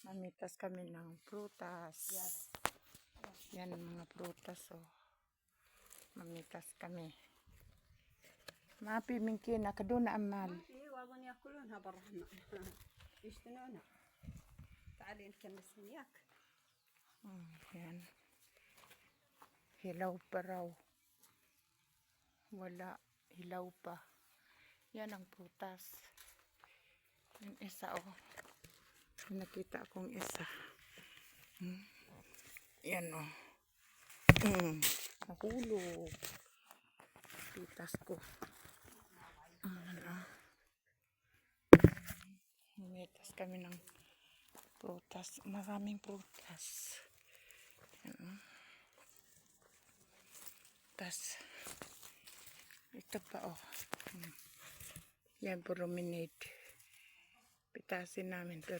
Mamitas kami ng prutas. Yan mga prutas, oh. Mamitas kami. Mapi mingkin na kaduna amal. واظن ياكلونها برا يشتنونها. تعالي نكمل وياك. Yan. Hilaw pa raw. Wala. Hilaw pa. Yan ang prutas. Yung isa, oh. Nakita akong isa. Yan, oh. Nahulog. Pitas ko. Mitas kami ng prutas. Maraming prutas. Yan, oh. Tas, ito pa, oh. Yan, ruminate. Pitasin namin, pero